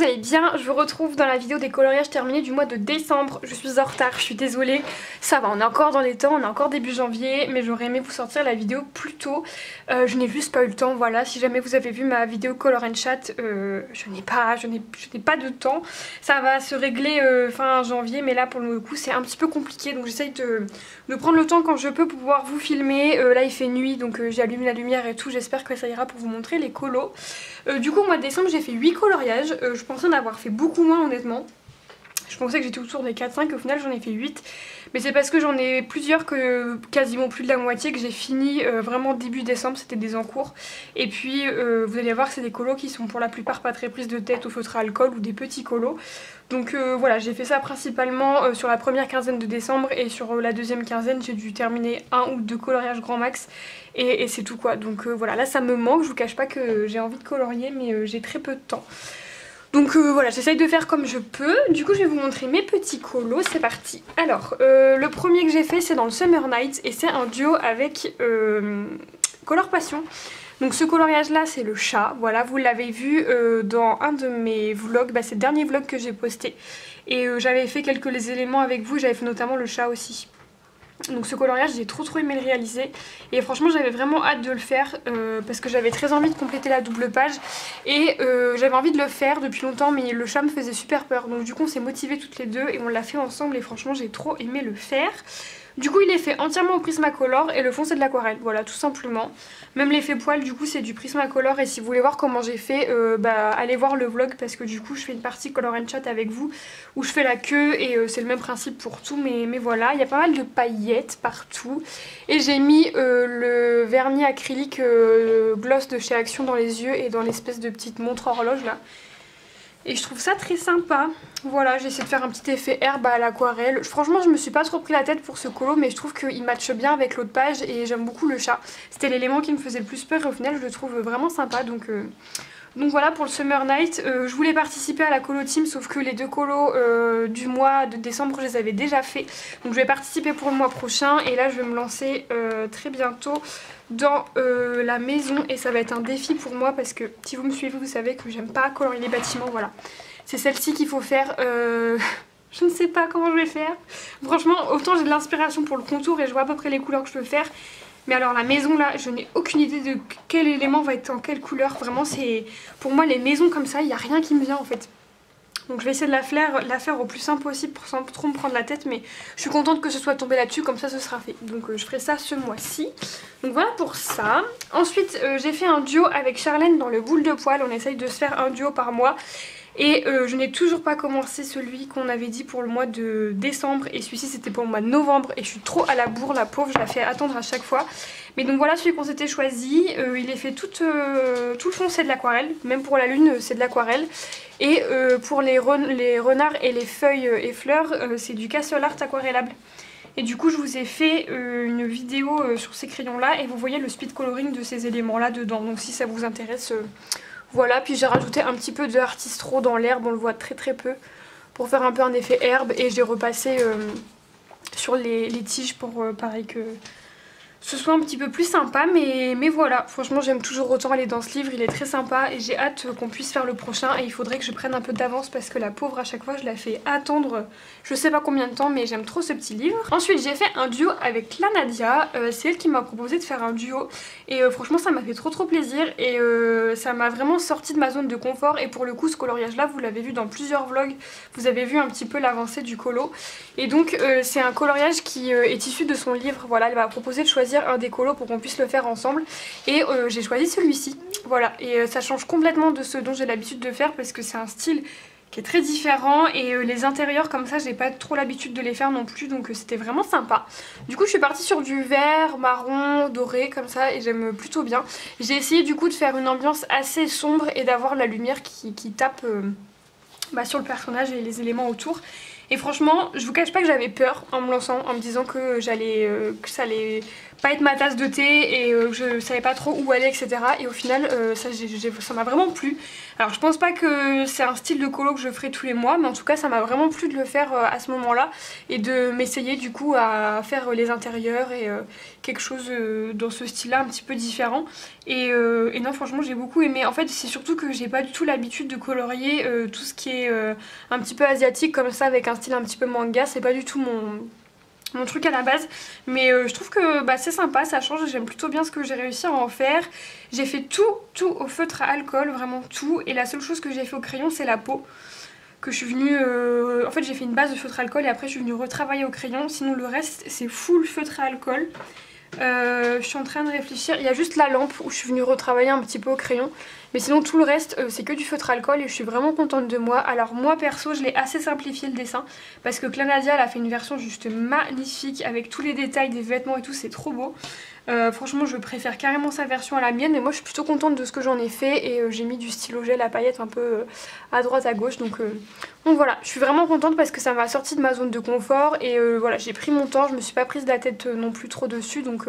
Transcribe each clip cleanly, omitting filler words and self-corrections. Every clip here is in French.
vous allez bien. Je vous retrouve dans la vidéo des coloriages terminés du mois de décembre. Je suis en retard, je suis désolée. Ça va, on est encore dans les temps, on est encore début janvier, mais j'aurais aimé vous sortir la vidéo plus tôt. Je n'ai juste pas eu le temps, voilà. Si jamais vous avez vu ma vidéo Color and Chat, je n'ai pas de temps. Ça va se régler fin janvier, mais là pour le coup c'est un petit peu compliqué. Donc j'essaye de prendre le temps quand je peux pour pouvoir vous filmer. Là il fait nuit, donc j'ai allumé la lumière et tout. J'espère que ça ira pour vous montrer les colos. Du coup au mois de décembre j'ai fait 8 coloriages. Je pensais en avoir fait beaucoup moins honnêtement. Je pensais que j'étais autour des 4-5, au final j'en ai fait 8. Mais c'est parce que j'en ai plusieurs que quasiment plus de la moitié que j'ai fini vraiment début décembre, c'était des encours. Et puis vous allez voir que c'est des colos qui sont pour la plupart pas très prises de tête au feutre à alcool ou des petits colos. Donc voilà, j'ai fait ça principalement sur la première quinzaine de décembre et sur la deuxième quinzaine j'ai dû terminer 1 ou 2 coloriages grand max. Et c'est tout quoi. Donc voilà, là ça me manque, je vous cache pas que j'ai envie de colorier mais j'ai très peu de temps. Donc voilà, j'essaye de faire comme je peux. Du coup je vais vous montrer mes petits colos, c'est parti. Alors le premier que j'ai fait c'est dans le Summer Night et c'est un duo avec Color Passion. Donc ce coloriage là c'est le chat, voilà, vous l'avez vu dans un de mes vlogs, c'est le dernier vlog que j'ai posté. Et j'avais fait quelques éléments avec vous, j'avais fait notamment le chat aussi. Donc ce coloriage j'ai trop aimé le réaliser et franchement j'avais vraiment hâte de le faire parce que j'avais très envie de compléter la double page et j'avais envie de le faire depuis longtemps mais le chat me faisait super peur, donc du coup on s'est motivées toutes les deux et on l'a fait ensemble et franchement j'ai trop aimé le faire. Du coup il est fait entièrement au Prismacolor et le fond c'est de l'aquarelle, voilà tout simplement. Même l'effet poil du coup c'est du Prismacolor et si vous voulez voir comment j'ai fait, allez voir le vlog parce que du coup je fais une partie Color and Chat avec vous où je fais la queue et c'est le même principe pour tout, mais voilà, il y a pas mal de paillettes partout. Et j'ai mis le vernis acrylique gloss de chez Action dans les yeux et dans l'espèce de petite montre horloge là. Et je trouve ça très sympa. Voilà, j'ai essayé de faire un petit effet herbe à l'aquarelle. Franchement, je me suis pas trop pris la tête pour ce colo, mais je trouve qu'il matche bien avec l'autre page et j'aime beaucoup le chat. C'était l'élément qui me faisait le plus peur et au final, je le trouve vraiment sympa. Donc voilà pour le Summer Night. Je voulais participer à la colo team, sauf que les deux colos du mois de décembre, je les avais déjà fait. Donc je vais participer pour le mois prochain et là, je vais me lancer très bientôt dans la maison et ça va être un défi pour moi parce que si vous me suivez vous savez que j'aime pas colorier les bâtiments, voilà. C'est celle-ci qu'il faut faire, je ne sais pas comment je vais faire. Franchement autant j'ai de l'inspiration pour le contour et je vois à peu près les couleurs que je peux faire. Mais alors la maison là, je n'ai aucune idée de quel élément va être en quelle couleur. Vraiment c'est, pour moi les maisons comme ça, il n'y a rien qui me vient en fait. Donc je vais essayer de la faire au plus simple possible pour sans trop me prendre la tête. Mais je suis contente que ce soit tombé là-dessus, comme ça ce sera fait. Donc je ferai ça ce mois-ci. Donc voilà pour ça. Ensuite j'ai fait un duo avec Charlène dans le boule de poil. On essaye de se faire un duo par mois. Et je n'ai toujours pas commencé celui qu'on avait dit pour le mois de décembre. Et celui-ci c'était pour le mois de novembre. Et je suis trop à la bourre, la pauvre, je la fais attendre à chaque fois. Mais donc voilà celui qu'on s'était choisi. Il est fait tout le fond c'est de l'aquarelle. Même pour la lune c'est de l'aquarelle. Et pour les renards et les feuilles et fleurs c'est du Castle Art aquarellable. Et du coup je vous ai fait une vidéo sur ces crayons là. Et vous voyez le speed coloring de ces éléments là dedans. Donc si ça vous intéresse... Voilà, puis j'ai rajouté un petit peu de Artist Raw dans l'herbe, on le voit très peu, pour faire un peu un effet herbe. Et j'ai repassé sur les tiges pour pareil que ce soit un petit peu plus sympa. Mais voilà, franchement j'aime toujours autant aller dans ce livre, il est très sympa. Et j'ai hâte qu'on puisse faire le prochain et il faudrait que je prenne un peu d'avance parce que la pauvre à chaque fois je la fais attendre je sais pas combien de temps, mais j'aime trop ce petit livre. Ensuite j'ai fait un duo avec la Nadia, c'est elle qui m'a proposé de faire un duo. Et franchement ça m'a fait trop plaisir et ça m'a vraiment sorti de ma zone de confort. Et pour le coup ce coloriage là vous l'avez vu dans plusieurs vlogs, vous avez vu un petit peu l'avancée du colo. Et donc c'est un coloriage qui est issu de son livre, voilà, elle m'a proposé de choisir un des colos pour qu'on puisse le faire ensemble. Et j'ai choisi celui-ci, voilà, et ça change complètement de ce dont j'ai l'habitude de faire parce que c'est un style qui est très différent et les intérieurs comme ça j'ai pas trop l'habitude de les faire non plus, donc c'était vraiment sympa. Du coup je suis partie sur du vert, marron, doré comme ça et j'aime plutôt bien. J'ai essayé du coup de faire une ambiance assez sombre et d'avoir la lumière qui tape sur le personnage et les éléments autour. Et franchement, je vous cache pas que j'avais peur en me lançant, en me disant que ça allait pas être ma tasse de thé et je savais pas trop où aller, etc. Et au final ça m'a vraiment plu. Alors je pense pas que c'est un style de colo que je ferai tous les mois, mais en tout cas ça m'a vraiment plu de le faire à ce moment là et de m'essayer du coup à faire les intérieurs et quelque chose dans ce style là un petit peu différent. Et non, franchement j'ai beaucoup aimé. En fait c'est surtout que j'ai pas du tout l'habitude de colorier tout ce qui est un petit peu asiatique comme ça avec un style un petit peu manga. C'est pas du tout mon truc à la base, mais je trouve que c'est sympa, ça change, j'aime plutôt bien ce que j'ai réussi à en faire. J'ai fait tout au feutre à alcool, vraiment tout, et la seule chose que j'ai fait au crayon c'est la peau, que je suis venue, en fait j'ai fait une base de feutre à alcool et après je suis venue retravailler au crayon, sinon le reste c'est full feutre à alcool. Je suis en train de réfléchir, il y a juste la lampe où je suis venue retravailler un petit peu au crayon, mais sinon tout le reste c'est que du feutre à alcool et je suis vraiment contente de moi. Alors moi perso je l'ai assez simplifié le dessin parce que Clanadia elle a fait une version juste magnifique avec tous les détails des vêtements et tout, c'est trop beau. Franchement je préfère carrément sa version à la mienne, mais moi je suis plutôt contente de ce que j'en ai fait et j'ai mis du stylo gel à paillettes un peu à droite à gauche, donc voilà, je suis vraiment contente parce que ça m'a sorti de ma zone de confort et voilà, j'ai pris mon temps, je me suis pas prise la tête non plus trop dessus, donc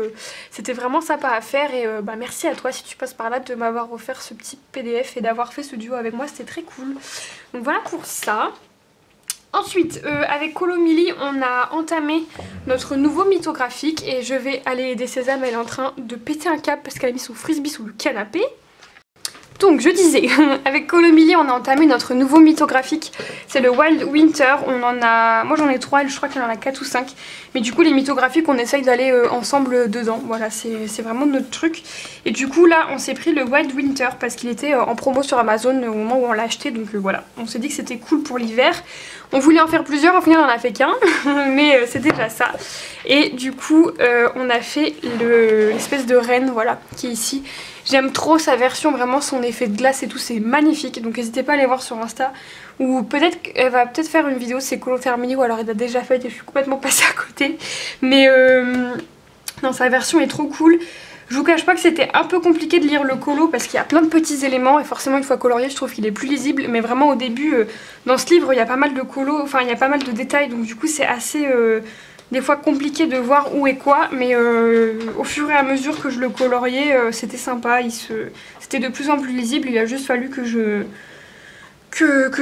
c'était vraiment sympa à faire et merci à toi si tu passes par là de m'avoir offert ce petit PDF et d'avoir fait ce duo avec moi, c'était très cool. Donc voilà pour ça. Ensuite, avec Colomili, on a entamé notre nouveau mythographique et je vais aller aider Sésame, elle est en train de péter un câble parce qu'elle a mis son frisbee sous le canapé. Donc je disais, avec Colomili on a entamé notre nouveau mythographique, c'est le Wild Winter. Moi j'en ai 3, je crois qu'il y en a 4 ou 5. Mais du coup les mythographiques on essaye d'aller ensemble dedans, voilà c'est vraiment notre truc. Et du coup là on s'est pris le Wild Winter parce qu'il était en promo sur Amazon au moment où on l'a acheté. Donc voilà, on s'est dit que c'était cool pour l'hiver. On voulait en faire plusieurs, au final on en a fait qu'un, mais c'était déjà ça. Et du coup on a fait l'espèce de reine, voilà, qui est ici. J'aime trop sa version, vraiment son effet de glace et tout, c'est magnifique. Donc n'hésitez pas à aller voir sur Insta. Ou peut-être qu'elle va peut-être faire une vidéo de ses colos terminés, ou alors elle a déjà fait et je suis complètement passée à côté. Mais non, sa version est trop cool. Je vous cache pas que c'était un peu compliqué de lire le colo parce qu'il y a plein de petits éléments et forcément une fois colorié je trouve qu'il est plus lisible, mais vraiment au début dans ce livre il y a pas mal de colos, enfin il y a pas mal de détails, donc du coup c'est assez des fois compliqué de voir où est quoi, mais au fur et à mesure que je le coloriais c'était sympa, c'était de plus en plus lisible, il a juste fallu que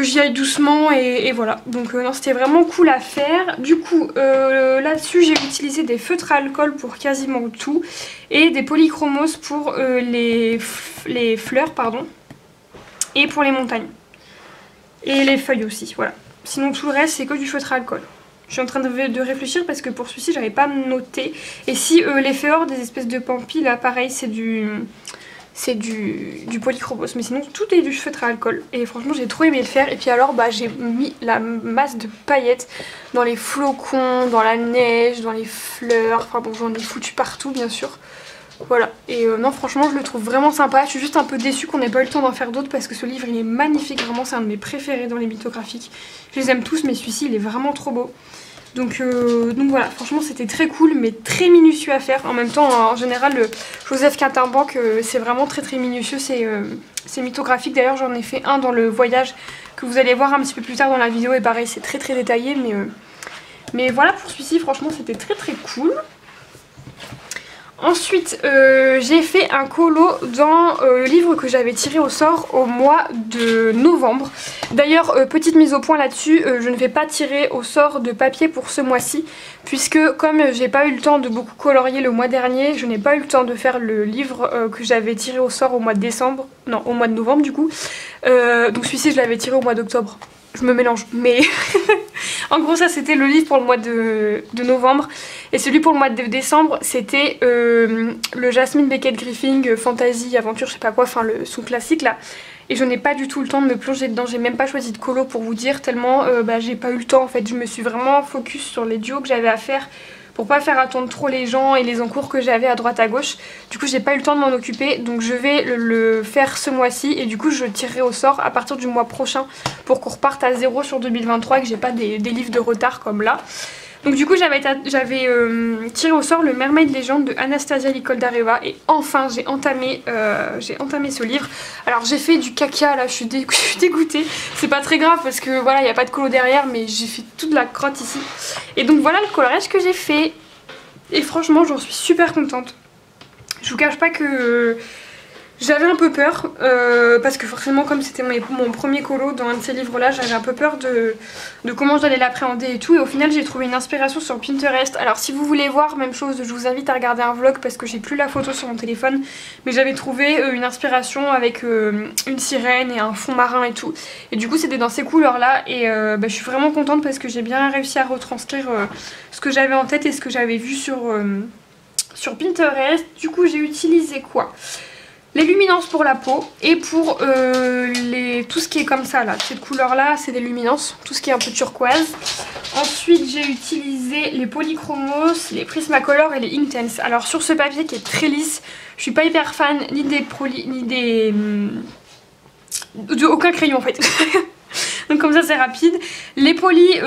j'y aille doucement et voilà. Donc non, c'était vraiment cool à faire. Du coup là-dessus j'ai utilisé des feutres à alcool pour quasiment tout et des polychromos pour les fleurs pardon, et pour les montagnes et les feuilles aussi, voilà. Sinon tout le reste c'est que du feutre à alcool. Je suis en train de réfléchir parce que pour celui-ci j'avais pas noté. Et si les féors des espèces de pampis là pareil c'est du polychromos, mais sinon tout est du feutre à alcool et franchement j'ai trop aimé le faire. Et puis alors j'ai mis la masse de paillettes dans les flocons, dans la neige, dans les fleurs, enfin bon j'en ai foutu partout bien sûr. Voilà, et non franchement je le trouve vraiment sympa. Je suis juste un peu déçue qu'on n'ait pas eu le temps d'en faire d'autres parce que ce livre il est magnifique, vraiment c'est un de mes préférés dans les mythographiques. Je les aime tous mais celui-ci il est vraiment trop beau. Donc voilà, franchement c'était très cool mais très minutieux à faire. En même temps en général Joseph Quintin-Banque c'est vraiment très minutieux, c'est mythographique. D'ailleurs j'en ai fait un dans le voyage que vous allez voir un petit peu plus tard dans la vidéo et pareil c'est très détaillé, mais voilà pour celui-ci franchement c'était très cool. Ensuite j'ai fait un colo dans le livre que j'avais tiré au sort au mois de novembre. D'ailleurs petite mise au point là-dessus, je ne vais pas tirer au sort de papier pour ce mois-ci puisque comme j'ai pas eu le temps de beaucoup colorier le mois dernier, je n'ai pas eu le temps de faire le livre que j'avais tiré au sort au mois de décembre, non au mois de novembre du coup. Donc celui-ci je l'avais tiré au mois d'octobre. Je me mélange, mais en gros ça c'était le livre pour le mois de novembre et celui pour le mois de décembre c'était le Jasmine Beckett Griffing Fantasy Aventure je sais pas quoi, enfin son classique là, et je n'ai pas du tout le temps de me plonger dedans, j'ai même pas choisi de colo pour vous dire tellement j'ai pas eu le temps en fait. Je me suis vraiment focus sur les duos que j'avais à faire pour pas faire attendre trop les gens et les encours que j'avais à droite à gauche. Du coup j'ai pas eu le temps de m'en occuper, donc je vais le faire ce mois-ci et du coup je tirerai au sort à partir du mois prochain pour qu'on reparte à 0 sur 2023 et que j'ai pas des livres de retard comme là. Donc du coup j'avais tiré au sort le Mermaid Legend de Anastasia Licoldareva et enfin j'ai entamé ce livre. Alors j'ai fait du caca là, je suis dégoûtée. C'est pas très grave parce que voilà il n'y a pas de colo derrière, mais j'ai fait toute la crotte ici. Et donc voilà le coloriage que j'ai fait. Et franchement j'en suis super contente. Je vous cache pas que j'avais un peu peur parce que forcément comme c'était mon premier colo dans un de ces livres là, j'avais un peu peur de comment j'allais l'appréhender et tout, et au final j'ai trouvé une inspiration sur Pinterest. Alors si vous voulez voir, même chose, je vous invite à regarder un vlog parce que j'ai plus la photo sur mon téléphone, mais j'avais trouvé une inspiration avec une sirène et un fond marin et tout, et du coup c'était dans ces couleurs là, et je suis vraiment contente parce que j'ai bien réussi à retranscrire ce que j'avais en tête et ce que j'avais vu sur Pinterest. Du coup j'ai utilisé quoi? Les luminances pour la peau, et pour tout ce qui est comme ça là, cette couleur là c'est des luminances, tout ce qui est un peu turquoise. Ensuite j'ai utilisé les polychromos, les Prismacolor et les Inktense. Alors sur ce papier qui est très lisse, je suis pas hyper fan ni des de aucun crayon en fait. Donc comme ça c'est rapide. Les polis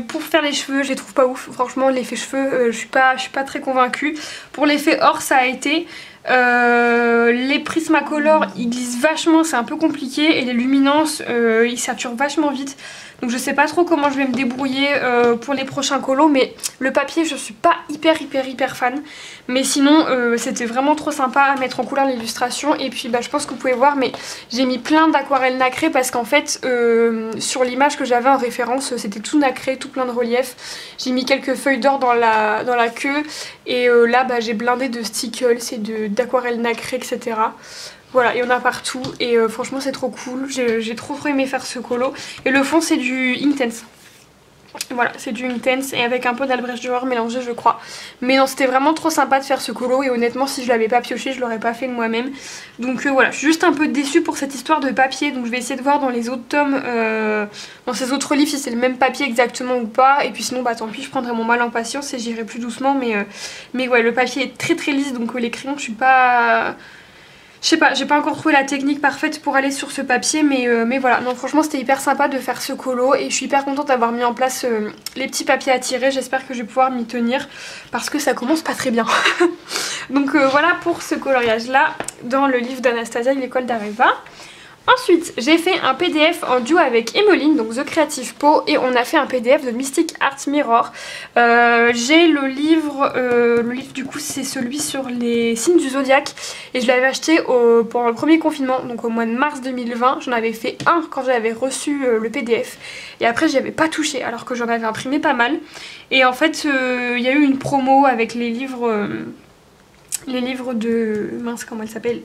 pour faire les cheveux je les trouve pas ouf, franchement l'effet cheveux je suis pas très convaincue. Pour l'effet or ça a été. Les Prismacolor ils glissent vachement, c'est un peu compliqué, et les luminances ils saturent vachement vite. Donc je sais pas trop comment je vais me débrouiller pour les prochains colos, mais le papier je suis pas hyper fan. Mais sinon c'était vraiment trop sympa à mettre en couleur l'illustration. Et puis je pense que vous pouvez voir, mais j'ai mis plein d'aquarelles nacrées parce qu'en fait sur l'image que j'avais en référence c'était tout nacré, tout plein de relief. J'ai mis quelques feuilles d'or dans la queue, et là j'ai blindé de stickles et d'aquarelles nacrées, etc. Voilà, il y en a partout, et franchement c'est trop cool, j'ai trop aimé faire ce colo. Et le fond c'est du Inktense. Voilà, c'est du Inktense et avec un peu d'Albrecht Dürer mélangé je crois. Mais non, c'était vraiment trop sympa de faire ce colo, et honnêtement si je l'avais pas pioché je l'aurais pas fait de moi-même. Donc voilà, je suis juste un peu déçue pour cette histoire de papier. Donc je vais essayer de voir dans les autres tomes, dans ces autres livres, si c'est le même papier exactement ou pas. Et puis sinon tant pis, je prendrai mon mal en patience et j'irai plus doucement. Mais ouais, le papier est très lisse, donc les crayons je suis pas... Je sais pas, j'ai pas encore trouvé la technique parfaite pour aller sur ce papier, mais voilà. Non, franchement c'était hyper sympa de faire ce colo, et je suis hyper contente d'avoir mis en place les petits papiers à tirer. J'espère que je vais pouvoir m'y tenir parce que ça commence pas très bien. Donc voilà pour ce coloriage là dans le livre d'Anastasia, l'école d'Areva. Ensuite j'ai fait un PDF en duo avec Emmeline, donc The Creative Po, et on a fait un PDF de Mystic Art Mirror. J'ai le livre du coup c'est celui sur les signes du zodiaque, et je l'avais acheté pendant le premier confinement, donc au mois de mars 2020. J'en avais fait un quand j'avais reçu le PDF, et après j'y avais pas touché alors que j'en avais imprimé pas mal. Et en fait il y a eu une promo avec les livres de... mince, comment elle s'appelle ?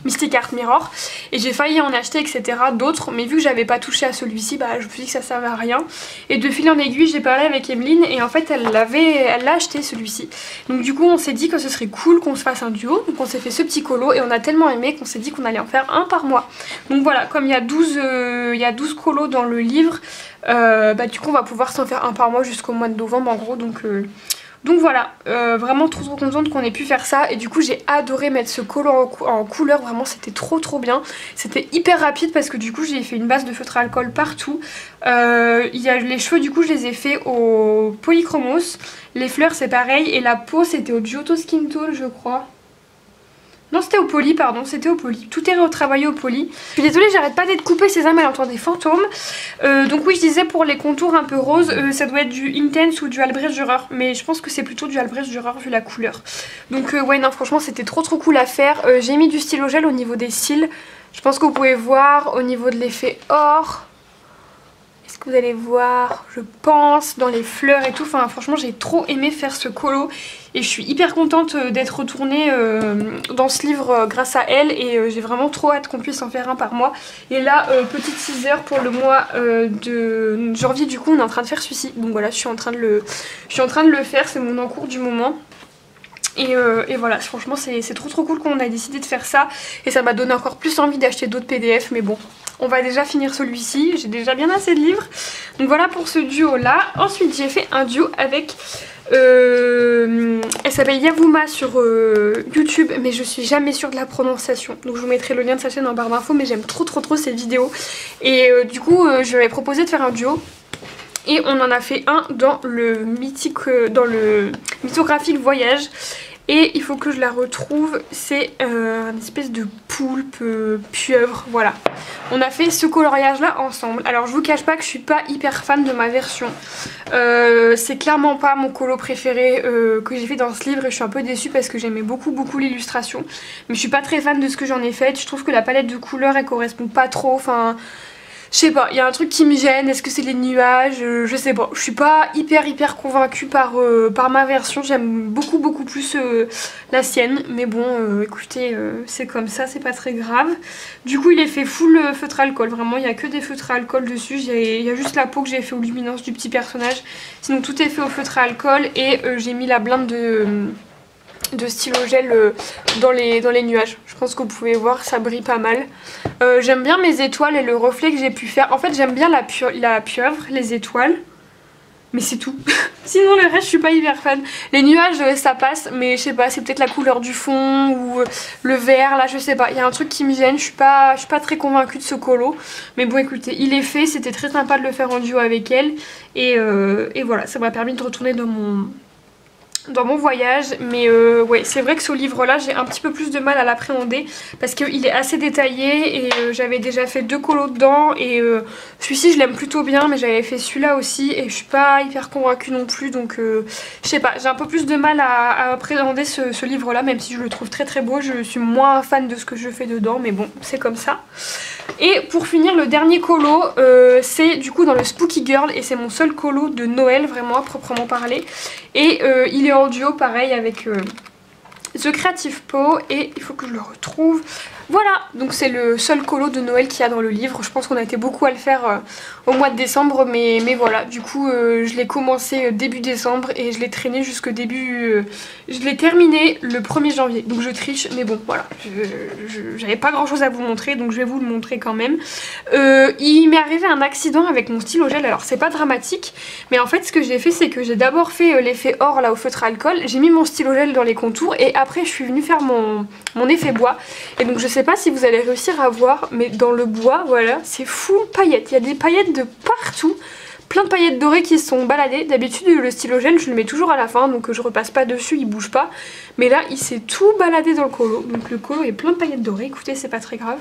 Mystic Art Mirror, et j'ai failli en acheter etc, d'autres, mais vu que j'avais pas touché à celui-ci, je me suis dit que ça servait à rien. Et de fil en aiguille j'ai parlé avec Emeline, et en fait elle l'a acheté celui-ci. Donc du coup on s'est dit que ce serait cool qu'on se fasse un duo, donc on s'est fait ce petit colo, et on a tellement aimé qu'on s'est dit qu'on allait en faire un par mois. Donc voilà, comme il y a 12 colos dans le livre, du coup on va pouvoir s'en faire un par mois jusqu'au mois de novembre en gros. Donc voilà, vraiment trop contente qu'on ait pu faire ça. Et du coup j'ai adoré mettre ce colo en couleur, vraiment c'était trop bien. C'était hyper rapide parce que du coup j'ai fait une base de feutre à alcool partout. Les cheveux du coup je les ai fait au polychromos. Les fleurs c'est pareil, et la peau c'était au Giotto Skin Tone je crois. Non, c'était au poly, pardon, c'était au poly. Tout est retravaillé au poly. Je suis désolée, j'arrête pas d'être coupée, Sésame, elle entend des fantômes. Donc oui, je disais pour les contours un peu roses, ça doit être du Inktense ou du Albrecht Dürer. Mais je pense que c'est plutôt du Albrecht Dürer vu la couleur. Donc ouais, non, franchement, c'était trop cool à faire. J'ai mis du stylo gel au niveau des cils. Je pense que vous pouvez voir au niveau de l'effet or. Est-ce que vous allez voir, je pense, dans les fleurs et tout. Enfin, franchement, j'ai trop aimé faire ce colo. Et je suis hyper contente d'être retournée dans ce livre grâce à elle. Et j'ai vraiment trop hâte qu'on puisse en faire un par mois. Et là, petite teaser pour le mois de janvier, du coup, on est en train de faire celui-ci. Donc voilà, je suis en train de le faire, c'est mon encours du moment. Et voilà, franchement c'est trop cool qu'on a décidé de faire ça. Et ça m'a donné encore plus envie d'acheter d'autres PDF. Mais bon, on va déjà finir celui-ci. J'ai déjà bien assez de livres. Donc voilà pour ce duo là. Ensuite j'ai fait un duo avec... elle s'appelle Yavuma sur YouTube, mais je suis jamais sûre de la prononciation. Donc je vous mettrai le lien de sa chaîne en barre d'infos. Mais j'aime trop ses vidéos. Et du coup je lui avais proposé de faire un duo. Et on en a fait un dans le mythographique voyage. Et il faut que je la retrouve, c'est un espèce de poulpe, pieuvre, voilà. On a fait ce coloriage là ensemble. Alors je vous cache pas que je suis pas hyper fan de ma version. C'est clairement pas mon colo préféré que j'ai fait dans ce livre et je suis un peu déçue parce que j'aimais beaucoup l'illustration. Mais je suis pas très fan de ce que j'en ai fait. Je trouve que la palette de couleurs elle correspond pas trop, enfin... Je sais pas, il y a un truc qui me gêne, est-ce que c'est les nuages, je sais pas. Je suis pas hyper convaincue par ma version, j'aime beaucoup plus la sienne. Mais bon, écoutez, c'est comme ça, c'est pas très grave. Du coup il est fait full feutre alcool, vraiment il y a que des feutres à alcool dessus. Il y a juste la peau que j'ai fait aux luminances du petit personnage. Sinon tout est fait au feutre à alcool et j'ai mis la blinde de stylo gel dans les nuages. Je pense que vous pouvez voir, ça brille pas mal. J'aime bien mes étoiles et le reflet que j'ai pu faire. En fait j'aime bien la pieuvre, les étoiles, mais c'est tout. Sinon le reste je suis pas hyper fan. Les nuages ça passe, mais je sais pas, c'est peut-être la couleur du fond ou le vert là, je sais pas. Il y a un truc qui me gêne, je suis pas très convaincue de ce colo. Mais bon écoutez, il est fait, c'était très sympa de le faire en duo avec elle. Et voilà, ça m'a permis de retourner dans mon voyage. Mais ouais, c'est vrai que ce livre là j'ai un petit peu plus de mal à l'appréhender parce qu'il est assez détaillé et j'avais déjà fait 2 colos dedans et celui-ci je l'aime plutôt bien, mais j'avais fait celui-là aussi et je suis pas hyper convaincue non plus, donc je sais pas, j'ai un peu plus de mal à appréhender ce livre là, même si je le trouve très beau. Je suis moins fan de ce que je fais dedans, mais bon c'est comme ça. Et pour finir, le dernier colo, c'est du coup dans le Spooky Girl et c'est mon seul colo de Noël vraiment à proprement parler. Et il est en duo pareil avec The Creative Po et il faut que je le retrouve. Voilà, donc c'est le seul colo de Noël qu'il y a dans le livre. Je pense qu'on a été beaucoup à le faire au mois de décembre, mais voilà, du coup je l'ai commencé début décembre et je l'ai traîné jusqu'au début, je l'ai terminé le 1er janvier, donc je triche, mais bon voilà, j'avais pas grand chose à vous montrer, donc je vais vous le montrer quand même. Il m'est arrivé un accident avec mon stylo gel, alors c'est pas dramatique, mais en fait ce que j'ai fait c'est que j'ai d'abord fait l'effet or là au feutre alcool, j'ai mis mon stylo gel dans les contours et après je suis venue faire mon effet bois, et donc je sais pas si vous allez réussir à voir, mais dans le bois, voilà, c'est full paillettes. Il y a des paillettes de partout, plein de paillettes dorées qui se sont baladées. D'habitude le stylo gel je le mets toujours à la fin, donc je repasse pas dessus, il bouge pas. Mais là il s'est tout baladé dans le colo, donc le colo est plein de paillettes dorées. Écoutez, c'est pas très grave.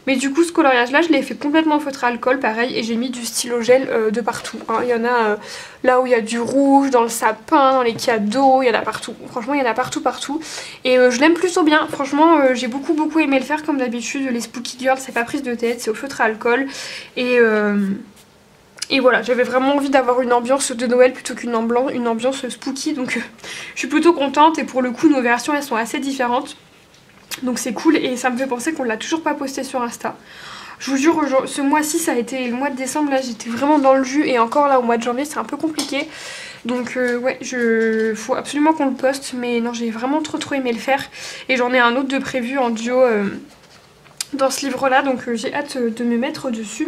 Mais du coup ce coloriage là je l'ai fait complètement en feutre à alcool pareil, et j'ai mis du stylo gel de partout hein. Il y en a là où il y a du rouge, dans le sapin, dans les cadeaux, il y en a partout. Franchement il y en a partout et je l'aime plutôt bien. Franchement j'ai beaucoup aimé le faire comme d'habitude. Les Spooky Girls c'est pas prise de tête, c'est au feutre à alcool et voilà, j'avais vraiment envie d'avoir une ambiance de Noël plutôt qu'une ambiance spooky, donc je suis plutôt contente. Et pour le coup nos versions elles sont assez différentes, donc c'est cool, et ça me fait penser qu'on l'a toujours pas posté sur Insta. Je vous jure, ce mois-ci ça a été le mois de décembre, là j'étais vraiment dans le jus, et encore là au mois de janvier c'est un peu compliqué. Donc ouais, faut absolument qu'on le poste, mais non j'ai vraiment trop aimé le faire. Et j'en ai un autre de prévu en duo dans ce livre là, donc j'ai hâte de me mettre dessus,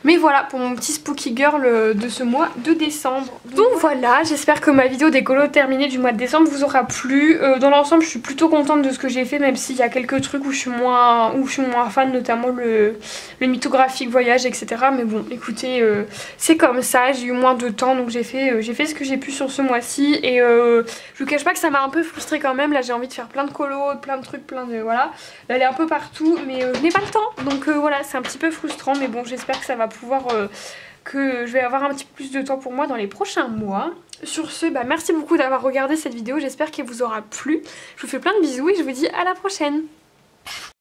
mais voilà pour mon petit Spooky Girl de ce mois de décembre. Donc voilà, j'espère que ma vidéo des colos terminés du mois de décembre vous aura plu. Dans l'ensemble je suis plutôt contente de ce que j'ai fait, même s'il y a quelques trucs où je suis moins fan, notamment le mythographique voyage etc. Mais bon écoutez, c'est comme ça, j'ai eu moins de temps, donc j'ai fait ce que j'ai pu sur ce mois-ci. Et je vous cache pas que ça m'a un peu frustrée quand même. Là j'ai envie de faire plein de colos, plein de trucs, voilà, d'aller un peu partout, mais je n'ai pas le temps, donc voilà, c'est un petit peu frustrant, mais bon j'espère que ça va pouvoir, que je vais avoir un petit peu plus de temps pour moi dans les prochains mois. Sur ce, bah merci beaucoup d'avoir regardé cette vidéo, j'espère qu'elle vous aura plu. Je vous fais plein de bisous et je vous dis à la prochaine.